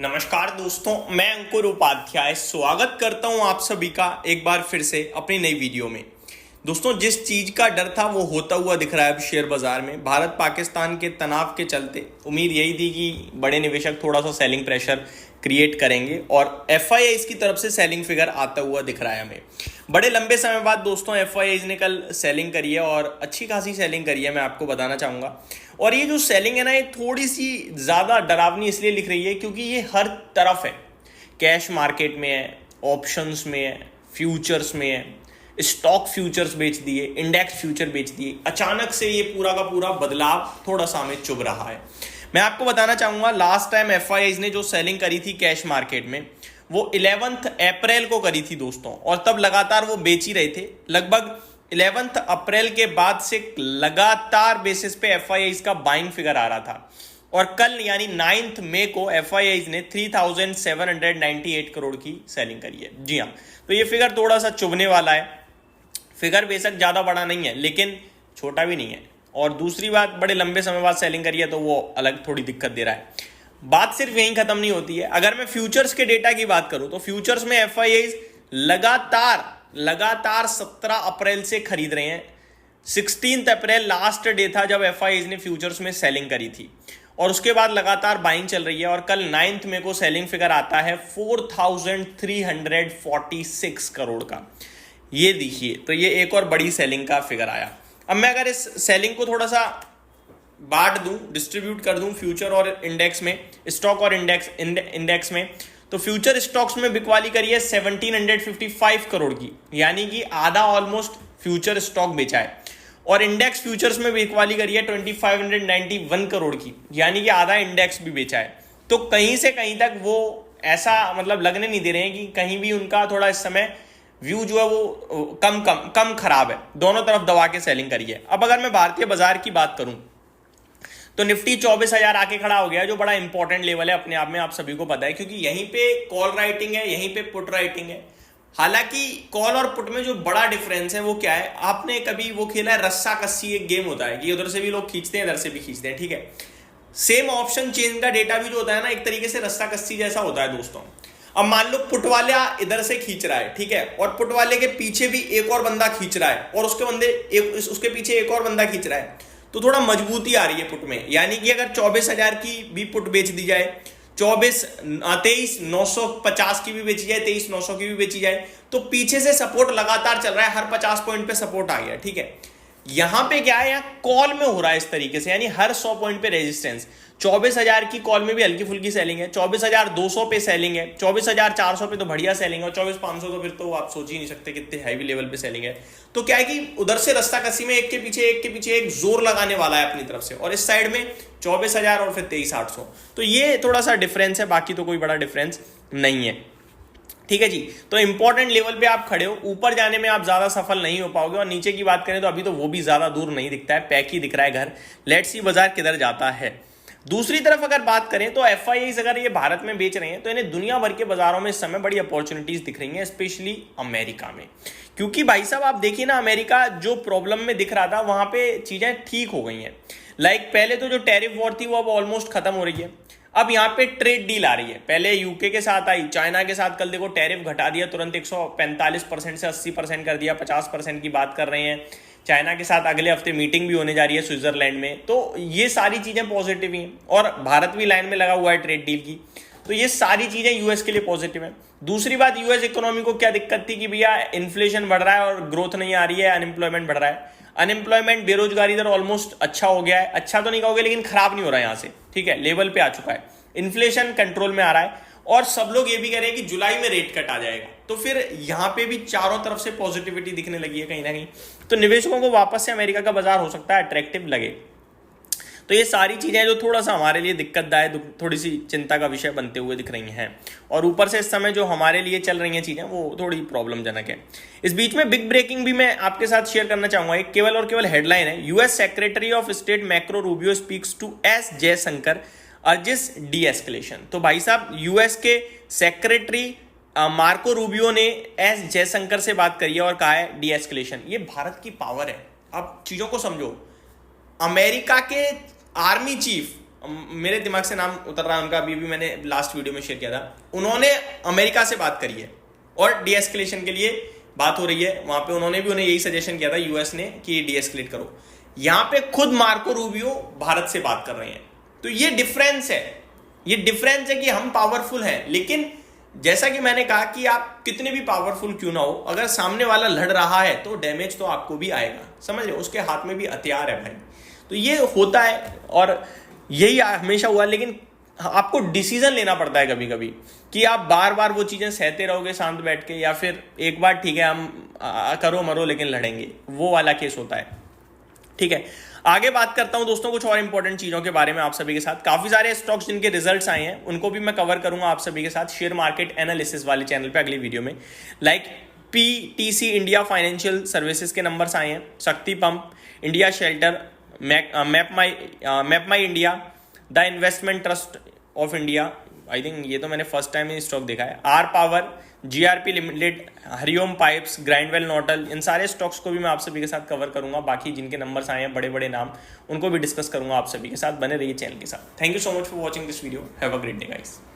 नमस्कार दोस्तों, मैं अंकुर उपाध्याय स्वागत करता हूं आप सभी का एक बार फिर से अपनी नई वीडियो में। दोस्तों, जिस चीज का डर था वो होता हुआ दिख रहा है अब शेयर बाजार में। भारत पाकिस्तान के तनाव के चलते उम्मीद यही थी कि बड़े निवेशक थोड़ा सा सेलिंग प्रेशर क्रिएट करेंगे और एफआईआईज की तरफ से सेलिंग फिगर आता हुआ दिख रहा है हमें। बड़े लंबे समय बाद दोस्तों एफआईआईज ने कल सेलिंग करी है और अच्छी खासी सेलिंग करी है, मैं आपको बताना चाहूँगा। और ये जो सेलिंग है ना, ये थोड़ी सी ज़्यादा डरावनी इसलिए लिख रही है क्योंकि ये हर तरफ है। कैश मार्केट में है, ऑप्शंस में है, फ्यूचर्स में है, स्टॉक फ्यूचर्स बेच दिए, इंडेक्स फ्यूचर बेच दिए। अचानक से ये पूरा का पूरा बदलाव थोड़ा सा हमें चुभ रहा है। मैं आपको बताना चाहूँगा, लास्ट टाइम एफआईआईज ने जो सेलिंग करी थी कैश मार्केट में वो 11 अप्रैल को करी थी दोस्तों, और तब लगातार वो बेच ही रहे थे। लगभग 11 अप्रैल के बाद से लगातार बेसिस पे एफआईआईज का बाइंग फिगर आ रहा था, और कल यानी 9 मई को एफआईआईज ने 3798 करोड़ की सेलिंग करी है। जी हाँ, तो ये फिगर थोड़ा सा चुभने वाला है। फिगर बेशक ज़्यादा बड़ा नहीं है लेकिन छोटा भी नहीं है, और दूसरी बात, बड़े लंबे समय बाद सेलिंग करी है तो वो अलग थोड़ी दिक्कत दे रहा है। बात सिर्फ यहीं खत्म नहीं होती है। अगर मैं फ्यूचर्स के डेटा की बात करूं तो फ्यूचर्स में एफआईआईज लगातार 17 अप्रैल से खरीद रहे हैं। 16 अप्रैल लास्ट डे था जब एफआईआईज ने फ्यूचर्स में सेलिंग करी थी, और उसके बाद लगातार बाइंग चल रही है। और कल 9 मई को सेलिंग फिगर आता है 4346 करोड़ का। ये देखिए, तो ये एक और बड़ी सेलिंग का फिगर आया। अब मैं अगर इस सेलिंग को थोड़ा सा बांट दूं, डिस्ट्रीब्यूट कर दूं फ्यूचर और इंडेक्स में, स्टॉक और इंडेक्स में, तो फ्यूचर स्टॉक्स में बिकवाली करी है 1755 करोड़ की, यानी कि आधा ऑलमोस्ट फ्यूचर स्टॉक बेचा है। और इंडेक्स फ्यूचर्स में बिकवाली करी है 2591 करोड़ की, यानी कि आधा इंडेक्स भी बेचा है। तो कहीं से कहीं तक वो ऐसा मतलब लगने नहीं दे रहे हैं कि कहीं भी उनका थोड़ा इस समय व्यू जो है वो कम खराब है। दोनों तरफ दबा के सेलिंग करी है। अब अगर मैं भारतीय बाजार की बात करूं तो निफ्टी 24,000 आके खड़ा हो गया, जो बड़ा इंपॉर्टेंट लेवल है अपने आप में, आप सभी को पता है, क्योंकि यहीं पे कॉल राइटिंग है, यहीं पे पुट राइटिंग है। हालांकि कॉल और पुट में जो बड़ा डिफरेंस है वो क्या है, आपने कभी वो खेला है रस्सा कस्सी, एक गेम होता है कि उधर से भी लोग खींचते हैं, इधर से भी खींचते हैं, ठीक है। सेम ऑप्शन चेन का डेटा भी जो होता है ना, एक तरीके से रस्सा कस्सी जैसा होता है दोस्तों। अब मान लो पुट वाला इधर से खींच रहा है, ठीक है, और पुट वाले के पीछे भी एक और बंदा खींच रहा है, और उसके पीछे एक और बंदा खींच रहा है, तो थोड़ा मजबूती आ रही है पुट में। यानी कि अगर 24,000 की भी पुट बेच दी जाए, 23,950 की भी बेची जाए, 23,900 की भी बेची जाए, तो पीछे से सपोर्ट लगातार चल रहा है। हर 50 पॉइंट पे सपोर्ट आ गया, ठीक है। यहां पे क्या है, यहाँ कॉल में हो रहा है इस तरीके से, यानी हर 100 पॉइंट पे रेजिस्टेंस। 24,000 की कॉल में भी हल्की फुल्की सेलिंग है, 24,200 पे सेलिंग है, 24,400 पे तो बढ़िया सेलिंग है, और 24,500 तो फिर तो आप सोच ही नहीं सकते कितने हैवी लेवल पे सेलिंग है। तो क्या है कि उधर से रस्ता कसी में एक के पीछे एक जोर लगाने वाला है अपनी तरफ से, और इस साइड में 24,000 और फिर 23,800। तो ये थोड़ा सा डिफरेंस है, बाकी तो कोई बड़ा डिफरेंस नहीं है, ठीक है जी। तो इंपॉर्टेंट लेवल पे आप खड़े हो, ऊपर जाने में आप ज्यादा सफल नहीं हो पाओगे, और नीचे की बात करें तो अभी तो वो भी ज्यादा दूर नहीं दिखता है, पैक ही दिख रहा है घर। लेट्स सी बाजार किधर जाता है। दूसरी तरफ अगर बात करें तो एफआईआईज अगर ये भारत में बेच रहे हैं तो इन्हें दुनिया भर के बाजारों में इस समय बड़ी अपॉर्चुनिटीज दिख रही हैं, स्पेशली अमेरिका में। क्योंकि भाई साहब आप देखिए ना, अमेरिका जो प्रॉब्लम में दिख रहा था वहां पे चीजें ठीक हो गई हैं। लाइक पहले तो जो टैरिफ वॉर थी वो अब ऑलमोस्ट खत्म हो रही है। अब यहाँ पे ट्रेड डील आ रही है। पहले यूके के साथ आई, चाइना के साथ कल देखो टैरिफ घटा दिया तुरंत, 145% से 80% कर दिया, 50% की बात कर रहे हैं। चाइना के साथ अगले हफ्ते मीटिंग भी होने जा रही है स्विट्जरलैंड में। तो ये सारी चीजें पॉजिटिव हैं, और भारत भी लाइन में लगा हुआ है ट्रेड डील की। तो ये सारी चीजें यूएस के लिए पॉजिटिव है। दूसरी बात, यूएस इकोनॉमी को क्या दिक्कत थी कि भैया इन्फ्लेशन बढ़ रहा है और ग्रोथ नहीं आ रही है, अनएम्प्लॉयमेंट बढ़ रहा है। अनएम्प्लॉयमेंट, बेरोजगारी इधर ऑलमोस्ट अच्छा हो गया है, अच्छा तो नहीं कहोगे लेकिन खराब नहीं हो रहा है यहाँ से, ठीक है, लेवल पे आ चुका है। इन्फ्लेशन कंट्रोल में आ रहा है, और सब लोग ये भी कह रहे हैं कि जुलाई में रेट कट आ जाएगा। तो फिर यहाँ पे भी चारों तरफ से पॉजिटिविटी दिखने लगी है कहीं ना कहीं। तो निवेशकों को वापस से अमेरिका का बाजार हो सकता है अट्रैक्टिव लगे। तो ये सारी चीजें जो थोड़ा सा हमारे लिए दिक्कतदायक, थोड़ी सी चिंता का विषय बनते हुए दिख रही हैं, और ऊपर से इस समय जो हमारे लिए चल रही हैं चीजें वो थोड़ी प्रॉब्लमजनक है। इस बीच में बिग ब्रेकिंग भी मैं आपके साथ शेयर करना चाहूंगा। एक केवल और केवल हेडलाइन है, यूएस सेक्रेटरी ऑफ स्टेट मैक्रो Rubio speaks to S Jaishankar urges de-escalation. तो भाई साहब यूएस के सेक्रेटरी मार्को रूबियो ने एस जयशंकर से बात करी है और कहा है डी एस्केलेशन। ये भारत की पावर है। अब चीजों को समझो, अमेरिका के आर्मी चीफ मेरे दिमाग से नाम उतर रहा है उनका, अभी भी मैंने लास्ट वीडियो में शेयर किया था, उन्होंने अमेरिका से बात करी है और डीएस्केलेशन के लिए बात हो रही है वहां पे। उन्होंने भी उन्हें यही सजेशन किया था यूएस ने कि डीएस्केलेट करो। यहां पे खुद मार्को रूबियो भारत से बात कर रहे हैं। तो ये डिफरेंस है, ये डिफरेंस है कि हम पावरफुल हैं, लेकिन जैसा कि मैंने कहा कि आप कितने भी पावरफुल क्यों ना हो, अगर सामने वाला लड़ रहा है तो डैमेज तो आपको भी आएगा, समझ रहे हो, उसके हाथ में भी हथियार है भाई। तो ये होता है और यही हमेशा हुआ, लेकिन आपको डिसीजन लेना पड़ता है कभी कभी कि आप बार बार वो चीजें सहते रहोगे शांत बैठ के, या फिर एक बार ठीक है हम करो मरो लेकिन लड़ेंगे, वो वाला केस होता है। ठीक है, आगे बात करता हूं दोस्तों कुछ और इंपॉर्टेंट चीजों के बारे में आप सभी के साथ। काफी सारे स्टॉक्स जिनके रिजल्ट्स आए हैं उनको भी मैं कवर करूंगा आप सभी के साथ शेयर मार्केट एनालिसिस वाले चैनल पे अगली वीडियो में। Like PTC India financial services के नंबर्स आए हैं, Shakti pump, India shelter, map my India, the investment trust of India, I think ये तो मैंने फर्स्ट टाइम स्टॉक देखा है, R power, GRP limited, Hariom pipes, Grindwell Norton, इन सारे स्टॉक्स को भी मैं आप सभी के साथ कवर करूंगा। बाकी जिनके नंबर्स आए हैं बड़े बड़े नाम, उनको भी डिस्कस करूंगा आप सभी के साथ। बने रहिए चैनल के साथ। Thank you so much for watching this video. Have a great day guys.